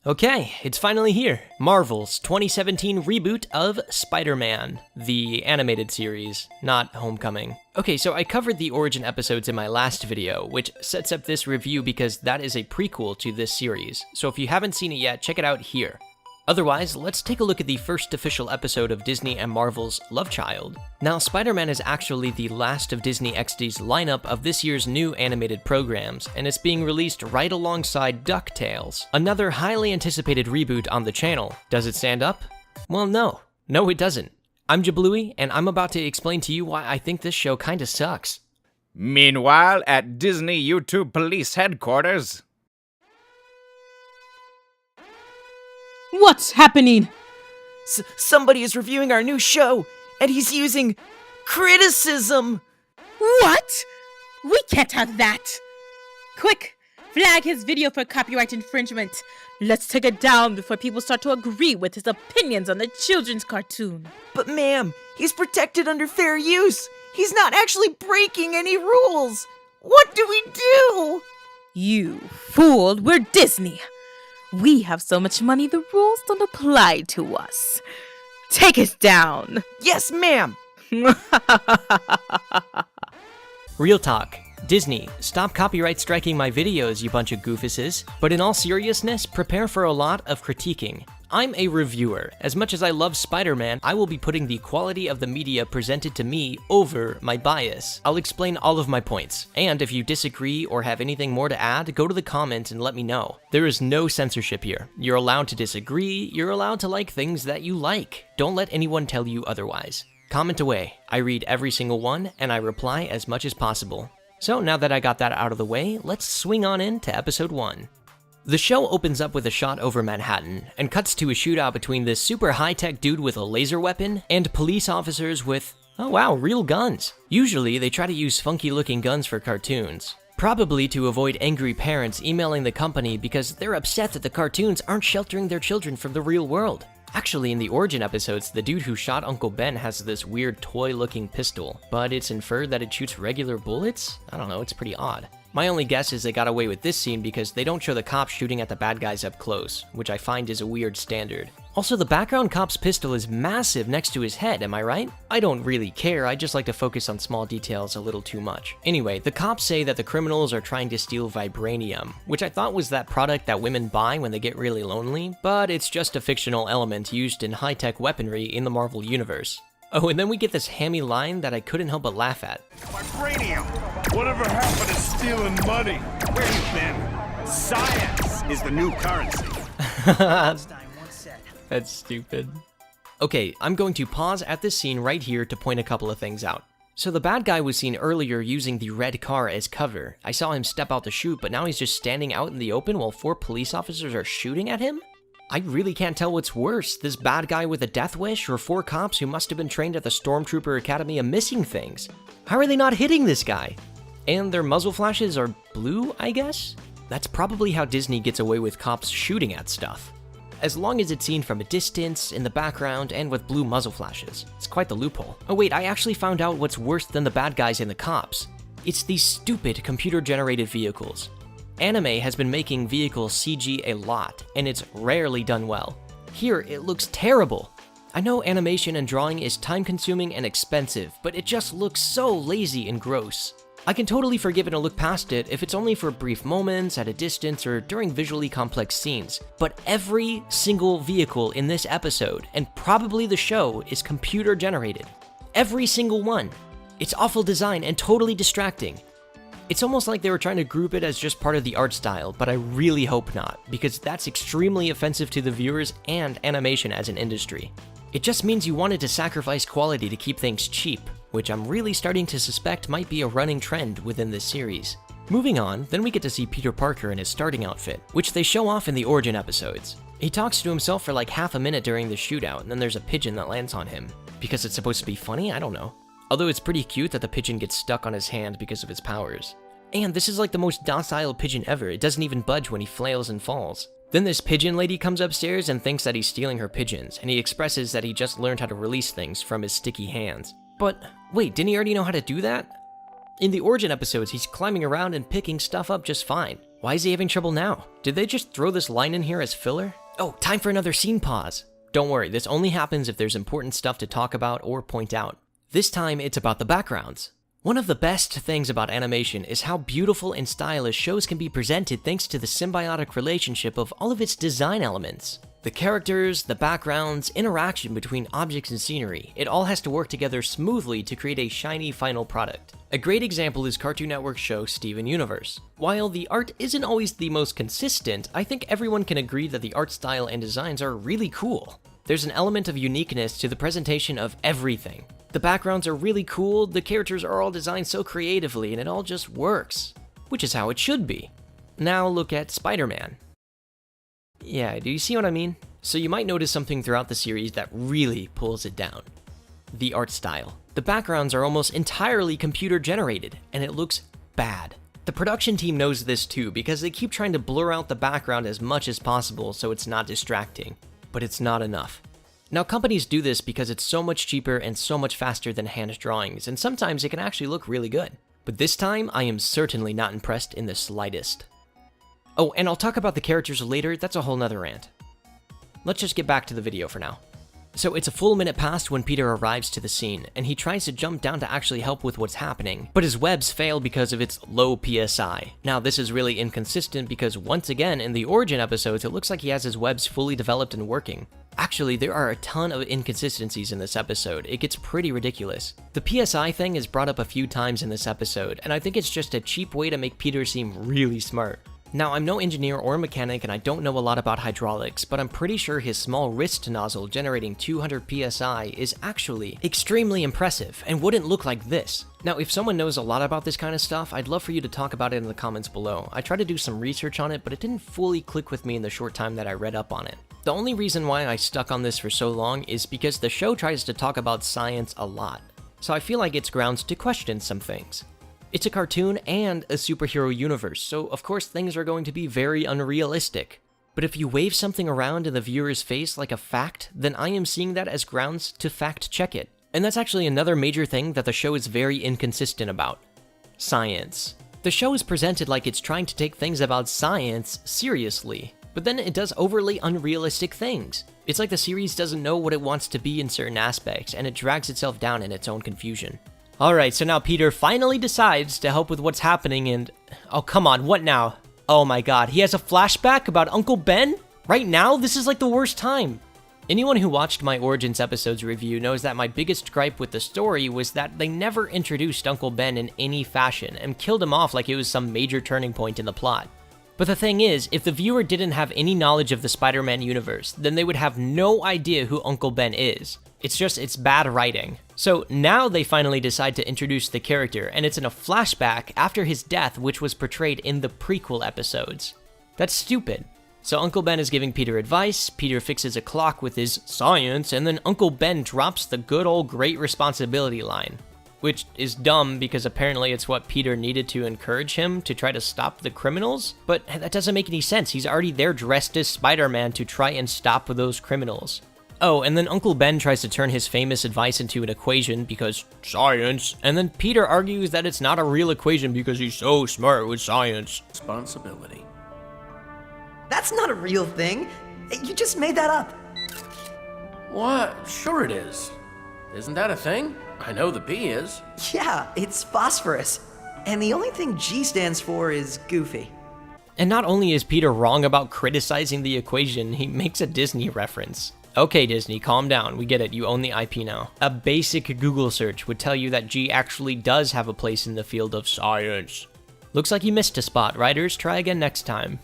Okay, it's finally here. Marvel's 2017 reboot of Spider-Man, the animated series, not Homecoming. Okay, so I covered the origin episodes in my last video, which sets up this review because that is a prequel to this series. So if you haven't seen it yet, check it out here. Otherwise, let's take a look at the first official episode of Disney and Marvel's Love Child. Now, Spider-Man is actually the last of Disney XD's lineup of this year's new animated programs, and it's being released right alongside DuckTales, another highly anticipated reboot on the channel. Does it stand up? Well, no. No, it doesn't. I'm Jayblooey, and I'm about to explain to you why I think this show kinda sucks. Meanwhile, at Disney YouTube Police Headquarters... What's happening? Somebody is reviewing our new show, and he's using criticism. What? We can't have that. Quick, flag his video for copyright infringement. Let's take it down before people start to agree with his opinions on the children's cartoon. But ma'am, he's protected under fair use. He's not actually breaking any rules. What do we do? You fool, we're Disney. We have so much money, the rules don't apply to us. Take it down. Yes, ma'am. Real talk. Disney, stop copyright striking my videos, you bunch of goofuses. But in all seriousness, prepare for a lot of critiquing. I'm a reviewer. As much as I love Spider-Man, I will be putting the quality of the media presented to me over my bias. I'll explain all of my points. And if you disagree or have anything more to add, go to the comments and let me know. There is no censorship here. You're allowed to disagree, you're allowed to like things that you like. Don't let anyone tell you otherwise. Comment away. I read every single one, and I reply as much as possible. So now that I got that out of the way, let's swing on into episode 1. The show opens up with a shot over Manhattan, and cuts to a shootout between this super high-tech dude with a laser weapon, and police officers with, oh wow, real guns. Usually, they try to use funky-looking guns for cartoons. Probably to avoid angry parents emailing the company because they're upset that the cartoons aren't sheltering their children from the real world. Actually, in the origin episodes, the dude who shot Uncle Ben has this weird toy-looking pistol, but it's inferred that it shoots regular bullets? I don't know, it's pretty odd. My only guess is they got away with this scene because they don't show the cops shooting at the bad guys up close, which I find is a weird standard. Also, the background cop's pistol is massive next to his head, am I right? I don't really care, I just like to focus on small details a little too much. Anyway, the cops say that the criminals are trying to steal vibranium, which I thought was that product that women buy when they get really lonely, but it's just a fictional element used in high-tech weaponry in the Marvel Universe. Oh, and then we get this hammy line that I couldn't help but laugh at. Vibranium! Whatever happened to stealing money? Where you been? Science is the new currency. That's stupid. Okay, I'm going to pause at this scene right here to point a couple of things out. So the bad guy was seen earlier using the red car as cover. I saw him step out to shoot, but now he's just standing out in the open while 4 police officers are shooting at him? I really can't tell what's worse, this bad guy with a death wish or 4 cops who must have been trained at the Stormtrooper Academy of missing things. How are they not hitting this guy? And their muzzle flashes are blue, I guess? That's probably how Disney gets away with cops shooting at stuff. As long as it's seen from a distance, in the background, and with blue muzzle flashes. It's quite the loophole. Oh wait, I actually found out what's worse than the bad guys and the cops. It's these stupid computer-generated vehicles. Anime has been making vehicles CG a lot, and it's rarely done well. Here, it looks terrible. I know animation and drawing is time-consuming and expensive, but it just looks so lazy and gross. I can totally forgive it and look past it if it's only for brief moments, at a distance, or during visually complex scenes. But every single vehicle in this episode, and probably the show, is computer-generated. Every single one. It's awful design and totally distracting. It's almost like they were trying to group it as just part of the art style, but I really hope not, because that's extremely offensive to the viewers and animation as an industry. It just means you wanted to sacrifice quality to keep things cheap, which I'm really starting to suspect might be a running trend within this series. Moving on, then we get to see Peter Parker in his starting outfit, which they show off in the origin episodes. He talks to himself for like half a minute during the shootout, and then there's a pigeon that lands on him. Because it's supposed to be funny? I don't know. Although it's pretty cute that the pigeon gets stuck on his hand because of his powers. And this is like the most docile pigeon ever, it doesn't even budge when he flails and falls. Then this pigeon lady comes upstairs and thinks that he's stealing her pigeons, and he expresses that he just learned how to release things from his sticky hands. But wait, didn't he already know how to do that? In the origin episodes, he's climbing around and picking stuff up just fine. Why is he having trouble now? Did they just throw this line in here as filler? Oh, time for another scene pause. Don't worry, this only happens if there's important stuff to talk about or point out. This time, it's about the backgrounds. One of the best things about animation is how beautiful and stylish shows can be presented thanks to the symbiotic relationship of all of its design elements. The characters, the backgrounds, interaction between objects and scenery, it all has to work together smoothly to create a shiny final product. A great example is Cartoon Network's show Steven Universe. While the art isn't always the most consistent, I think everyone can agree that the art style and designs are really cool. There's an element of uniqueness to the presentation of everything. The backgrounds are really cool, the characters are all designed so creatively, and it all just works. Which is how it should be. Now look at Spider-Man. Yeah, do you see what I mean? So you might notice something throughout the series that really pulls it down. The art style. The backgrounds are almost entirely computer generated, and it looks bad. The production team knows this too, because they keep trying to blur out the background as much as possible so it's not distracting. But it's not enough. Now companies do this because it's so much cheaper and so much faster than hand drawings, and sometimes it can actually look really good. But this time, I am certainly not impressed in the slightest. Oh, and I'll talk about the characters later, that's a whole nother rant. Let's just get back to the video for now. So it's a full minute past when Peter arrives to the scene, and he tries to jump down to actually help with what's happening, but his webs fail because of its low PSI. Now this is really inconsistent because once again in the origin episodes it looks like he has his webs fully developed and working. Actually, there are a ton of inconsistencies in this episode, it gets pretty ridiculous. The PSI thing is brought up a few times in this episode, and I think it's just a cheap way to make Peter seem really smart. Now, I'm no engineer or mechanic and I don't know a lot about hydraulics, but I'm pretty sure his small wrist nozzle generating 200 PSI is actually extremely impressive and wouldn't look like this. Now, if someone knows a lot about this kind of stuff, I'd love for you to talk about it in the comments below. I tried to do some research on it, but it didn't fully click with me in the short time that I read up on it. The only reason why I stuck on this for so long is because the show tries to talk about science a lot, so I feel like it's grounds to question some things. It's a cartoon and a superhero universe, so of course things are going to be very unrealistic. But if you wave something around in the viewer's face like a fact, then I am seeing that as grounds to fact check it. And that's actually another major thing that the show is very inconsistent about. Science. The show is presented like it's trying to take things about science seriously, but then it does overly unrealistic things. It's like the series doesn't know what it wants to be in certain aspects, and it drags itself down in its own confusion. Alright, so now Peter finally decides to help with what's happening and... Oh, come on, what now? Oh my god, he has a flashback about Uncle Ben? Right now? This is like the worst time. Anyone who watched my Origins episodes review knows that my biggest gripe with the story was that they never introduced Uncle Ben in any fashion and killed him off like it was some major turning point in the plot. But the thing is, if the viewer didn't have any knowledge of the Spider-Man universe, then they would have no idea who Uncle Ben is. It's bad writing. So now they finally decide to introduce the character, and it's in a flashback after his death, which was portrayed in the prequel episodes. That's stupid. So Uncle Ben is giving Peter advice, Peter fixes a clock with his science, and then Uncle Ben drops the good old great responsibility line. Which is dumb because apparently it's what Peter needed to encourage him to try to stop the criminals, but that doesn't make any sense. He's already there dressed as Spider-Man to try and stop those criminals. Oh, and then Uncle Ben tries to turn his famous advice into an equation because science, and then Peter argues that it's not a real equation because he's so smart with science. Responsibility. That's not a real thing. You just made that up. What? Sure it is. Isn't that a thing? I know the P is. Yeah, it's phosphorus. And the only thing G stands for is goofy. And not only is Peter wrong about criticizing the equation, he makes a Disney reference. Okay, Disney, calm down. We get it. You own the IP now. A basic Google search would tell you that G actually does have a place in the field of science. Looks like you missed a spot. Writers, try again next time.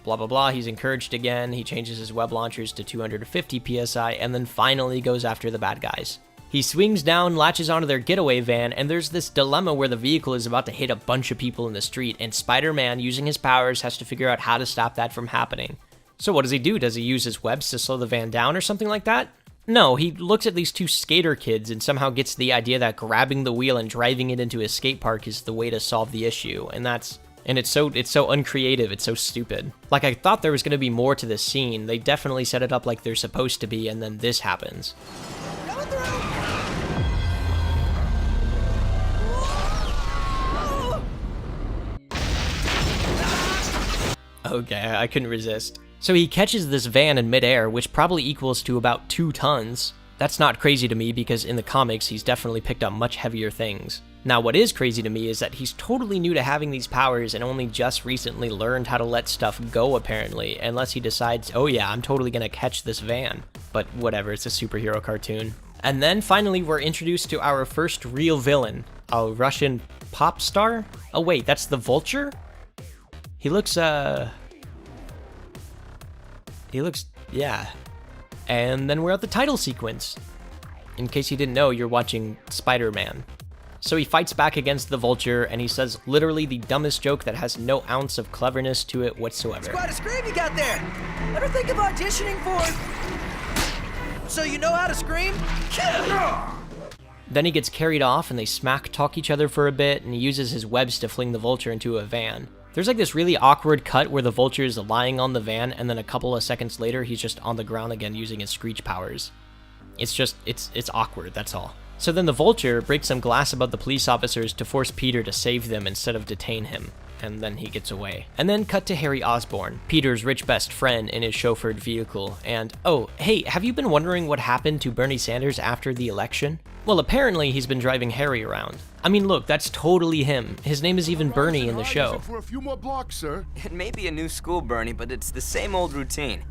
Blah, blah, blah. He's encouraged again. He changes his web launchers to 250 PSI and then finally goes after the bad guys. He swings down, latches onto their getaway van, and there's this dilemma where the vehicle is about to hit a bunch of people in the street, and Spider-Man, using his powers, has to figure out how to stop that from happening. So what does he do? Does he use his webs to slow the van down or something like that? No, he looks at these two skater kids and somehow gets the idea that grabbing the wheel and driving it into a skate park is the way to solve the issue, and it's so uncreative, it's so stupid. Like, I thought there was gonna be more to this scene. They definitely set it up like they're supposed to be, and then this happens. Okay, I couldn't resist. So he catches this van in midair, which probably equals to about 2 tons. That's not crazy to me because in the comics, he's definitely picked up much heavier things. Now, what is crazy to me is that he's totally new to having these powers and only just recently learned how to let stuff go, apparently, unless he decides, oh yeah, I'm totally gonna catch this van. But whatever, it's a superhero cartoon. And then finally, we're introduced to our first real villain, a Russian pop star? Oh wait, that's the Vulture? He looks, yeah. And then we're at the title sequence. In case you didn't know, you're watching Spider-Man. So he fights back against the Vulture, and he says literally the dumbest joke that has no ounce of cleverness to it whatsoever. Quite a scream you got there. Ever think of auditioning for... So you know how to scream? Then he gets carried off, and they smack talk each other for a bit, and he uses his webs to fling the Vulture into a van. There's like this really awkward cut where the Vulture is lying on the van, and then a couple of seconds later, he's just on the ground again using his screech powers. It's just, it's awkward, that's all. So then the Vulture breaks some glass above the police officers to force Peter to save them instead of detain him, and then he gets away. And then cut to Harry Osborn, Peter's rich best friend in his chauffeured vehicle, and oh, hey, have you been wondering what happened to Bernie Sanders after the election? Well, apparently he's been driving Harry around. I mean, look, that's totally him. His name is even Bernie in the show. For a few more blocks, sir. It may be a new school, Bernie, but it's the same old routine.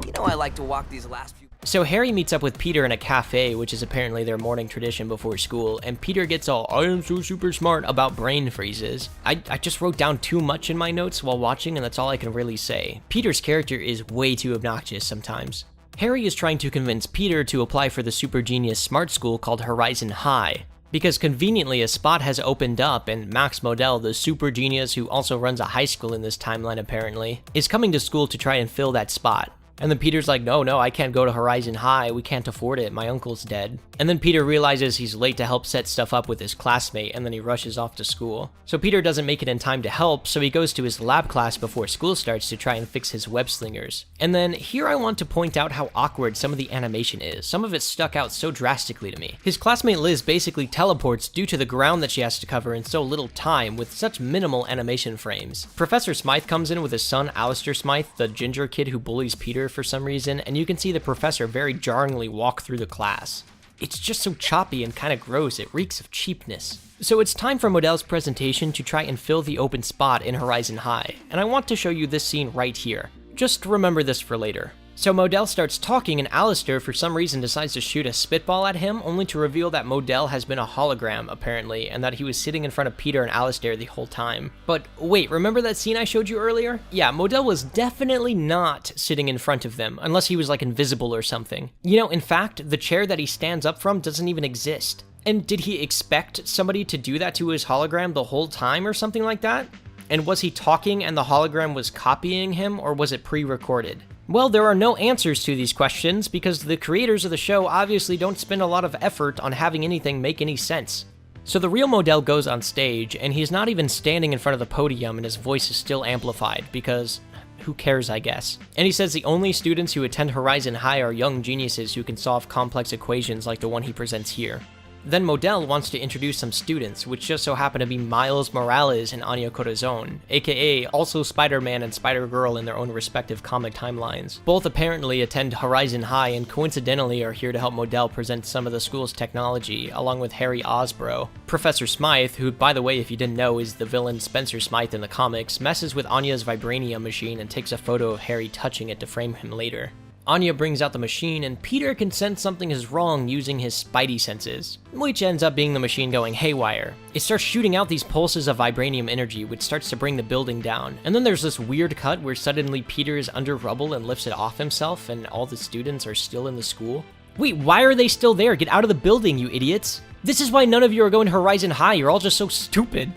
You know I like to walk these last few... So Harry meets up with Peter in a cafe, which is apparently their morning tradition before school, and Peter gets all, I am so super smart about brain freezes. I just wrote down too much in my notes while watching, and that's all I can really say. Peter's character is way too obnoxious sometimes. Harry is trying to convince Peter to apply for the super genius smart school called Horizon High, because conveniently a spot has opened up and Max Modell, the super genius who also runs a high school in this timeline apparently, is coming to school to try and fill that spot. And then Peter's like, no, I can't go to Horizon High, we can't afford it, my uncle's dead. And then Peter realizes he's late to help set stuff up with his classmate, and then he rushes off to school. So Peter doesn't make it in time to help, so he goes to his lab class before school starts to try and fix his web slingers. And then here I want to point out how awkward some of the animation is. Some of it stuck out so drastically to me. His classmate Liz basically teleports due to the ground that she has to cover in so little time with such minimal animation frames. Professor Smythe comes in with his son Alistair Smythe, the ginger kid who bullies Peter for some reason, and you can see the professor very jarringly walk through the class. It's just so choppy and kind of gross, it reeks of cheapness. So it's time for Modell's presentation to try and fill the open spot in Horizon High, and I want to show you this scene right here. Just remember this for later. So Modell starts talking and Alistair for some reason decides to shoot a spitball at him, only to reveal that Modell has been a hologram apparently, and that he was sitting in front of Peter and Alistair the whole time. But wait, remember that scene I showed you earlier? Yeah, Modell was definitely not sitting in front of them, unless he was like invisible or something. You know, in fact, the chair that he stands up from doesn't even exist. And did he expect somebody to do that to his hologram the whole time or something like that? And was he talking and the hologram was copying him, or was it pre-recorded? Well, there are no answers to these questions because the creators of the show obviously don't spend a lot of effort on having anything make any sense. So the real Modell goes on stage, and he's not even standing in front of the podium and his voice is still amplified because who cares, I guess. And he says the only students who attend Horizon High are young geniuses who can solve complex equations like the one he presents here. Then Modell wants to introduce some students, which just so happen to be Miles Morales and Anya Corazon, aka also Spider-Man and Spider-Girl in their own respective comic timelines. Both apparently attend Horizon High and coincidentally are here to help Modell present some of the school's technology, along with Harry Osbro. Professor Smythe, who by the way if you didn't know is the villain Spencer Smythe in the comics, messes with Anya's vibranium machine and takes a photo of Harry touching it to frame him later. Anya brings out the machine, and Peter can sense something is wrong using his spidey senses, which ends up being the machine going haywire. It starts shooting out these pulses of vibranium energy, which starts to bring the building down. And then there's this weird cut where suddenly Peter is under rubble and lifts it off himself, and all the students are still in the school. Wait, why are they still there? Get out of the building, you idiots! This is why none of you are going to Horizon High, you're all just so stupid.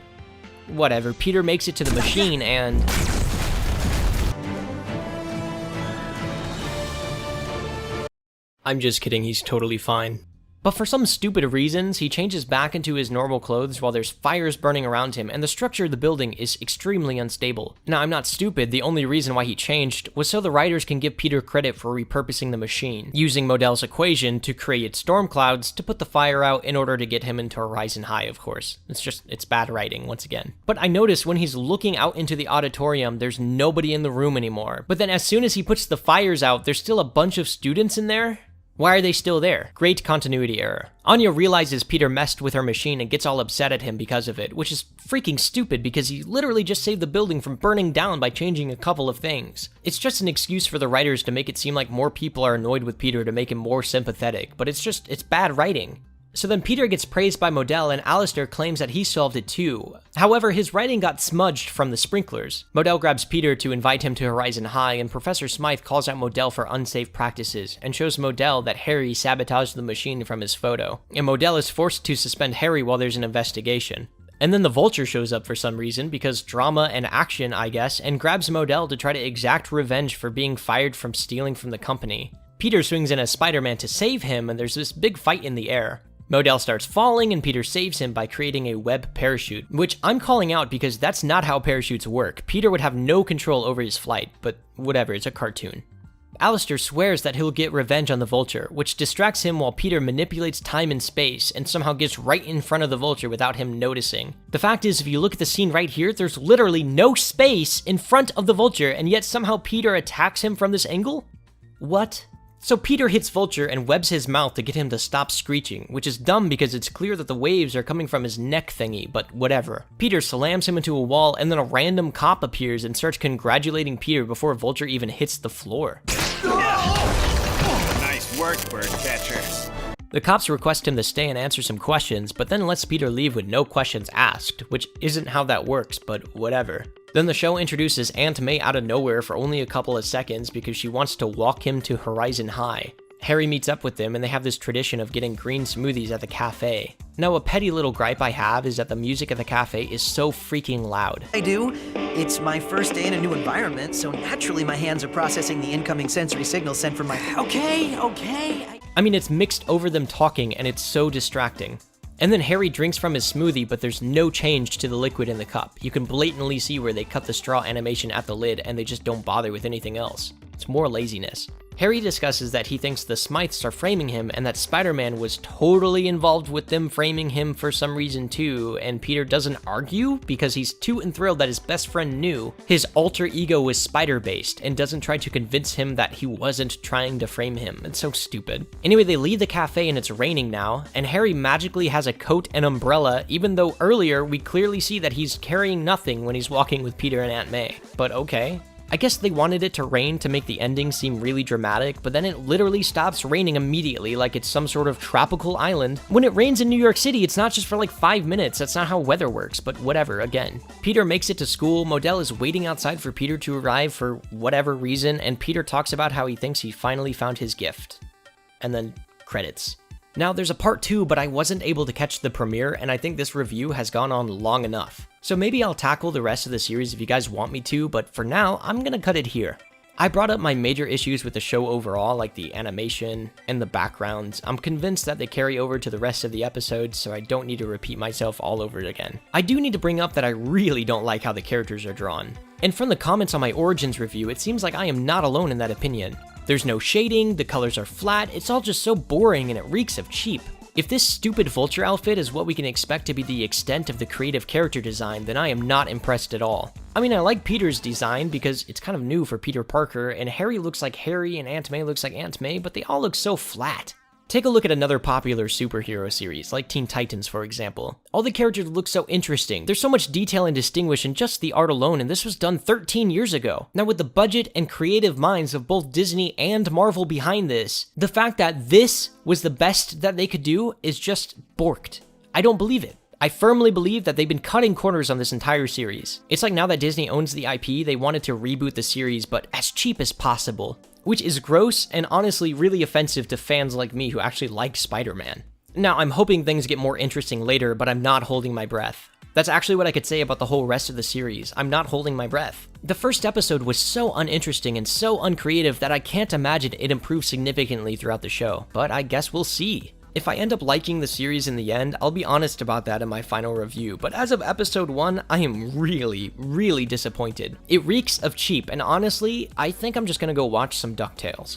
Whatever, Peter makes it to the machine, and... I'm just kidding, he's totally fine. But for some stupid reasons, he changes back into his normal clothes while there's fires burning around him, and the structure of the building is extremely unstable. Now, I'm not stupid, the only reason why he changed was so the writers can give Peter credit for repurposing the machine, using Modell's equation to create storm clouds to put the fire out in order to get him into Horizon High, of course. It's bad writing, once again. But I notice when he's looking out into the auditorium, there's nobody in the room anymore. But then as soon as he puts the fires out, there's still a bunch of students in there? Why are they still there? Great continuity error. Anya realizes Peter messed with her machine and gets all upset at him because of it, which is freaking stupid because he literally just saved the building from burning down by changing a couple of things. It's just an excuse for the writers to make it seem like more people are annoyed with Peter to make him more sympathetic, but it's bad writing. So then Peter gets praised by Modell and Alistair claims that he solved it too. However, his writing got smudged from the sprinklers. Modell grabs Peter to invite him to Horizon High, and Professor Smythe calls out Modell for unsafe practices and shows Modell that Harry sabotaged the machine from his photo. And Modell is forced to suspend Harry while there's an investigation. And then the Vulture shows up for some reason, because drama and action, I guess, and grabs Modell to try to exact revenge for being fired from stealing from the company. Peter swings in as Spider-Man to save him, and there's this big fight in the air. Modell starts falling and Peter saves him by creating a web parachute, which I'm calling out because that's not how parachutes work. Peter would have no control over his flight, but whatever, it's a cartoon. Alistair swears that he'll get revenge on the Vulture, which distracts him while Peter manipulates time and space and somehow gets right in front of the Vulture without him noticing. The fact is, if you look at the scene right here, there's literally no space in front of the Vulture, and yet somehow Peter attacks him from this angle? What? So Peter hits Vulture and webs his mouth to get him to stop screeching, which is dumb because it's clear that the waves are coming from his neck thingy, but whatever. Peter slams him into a wall and then a random cop appears and starts congratulating Peter before Vulture even hits the floor. Nice work, Birdcatcher. The cops request him to stay and answer some questions, but then lets Peter leave with no questions asked, which isn't how that works, but whatever. Then the show introduces Aunt May out of nowhere for only a couple of seconds because she wants to walk him to Horizon High. Harry meets up with them and they have this tradition of getting green smoothies at the cafe. Now, a petty little gripe I have is that the music at the cafe is so freaking loud. I do. It's my first day in a new environment, so naturally my hands are processing the incoming sensory signals sent from my... Okay. I mean, it's mixed over them talking and it's so distracting. And then Harry drinks from his smoothie, but there's no change to the liquid in the cup. You can blatantly see where they cut the straw animation at the lid and they just don't bother with anything else. It's more laziness. Harry discusses that he thinks the Smythes are framing him and that Spider-Man was totally involved with them framing him for some reason too, and Peter doesn't argue because he's too enthralled that his best friend knew his alter ego was spider-based and doesn't try to convince him that he wasn't trying to frame him. It's so stupid. Anyway, they leave the cafe and it's raining now, and Harry magically has a coat and umbrella, even though earlier we clearly see that he's carrying nothing when he's walking with Peter and Aunt May. But okay. I guess they wanted it to rain to make the ending seem really dramatic, but then it literally stops raining immediately like it's some sort of tropical island. When it rains in New York City, it's not just for like 5 minutes, that's not how weather works, but whatever, again. Peter makes it to school, Modell is waiting outside for Peter to arrive for whatever reason, and Peter talks about how he thinks he finally found his gift. And then credits. Now, there's a part 2, but I wasn't able to catch the premiere, and I think this review has gone on long enough. So maybe I'll tackle the rest of the series if you guys want me to, but for now, I'm gonna cut it here. I brought up my major issues with the show overall, like the animation and the backgrounds. I'm convinced that they carry over to the rest of the episodes, so I don't need to repeat myself all over again. I do need to bring up that I really don't like how the characters are drawn. And from the comments on my Origins review, it seems like I am not alone in that opinion. There's no shading, the colors are flat, it's all just so boring and it reeks of cheap. If this stupid Vulture outfit is what we can expect to be the extent of the creative character design, then I am not impressed at all. I mean, I like Peter's design because it's kind of new for Peter Parker, and Harry looks like Harry and Aunt May looks like Aunt May, but they all look so flat. Take a look at another popular superhero series, like Teen Titans for example. All the characters look so interesting, there's so much detail and distinguish in just the art alone, and this was done 13 years ago. Now with the budget and creative minds of both Disney and Marvel behind this, the fact that this was the best that they could do is just borked. I don't believe it. I firmly believe that they've been cutting corners on this entire series. It's like now that Disney owns the IP, they wanted to reboot the series, but as cheap as possible. Which is gross and honestly really offensive to fans like me who actually like Spider-Man. Now, I'm hoping things get more interesting later, but I'm not holding my breath. That's actually what I could say about the whole rest of the series. I'm not holding my breath. The first episode was so uninteresting and so uncreative that I can't imagine it improved significantly throughout the show, but I guess we'll see. If I end up liking the series in the end, I'll be honest about that in my final review, but as of episode 1, I am really disappointed. It reeks of cheap, and honestly, I think I'm just gonna go watch some DuckTales.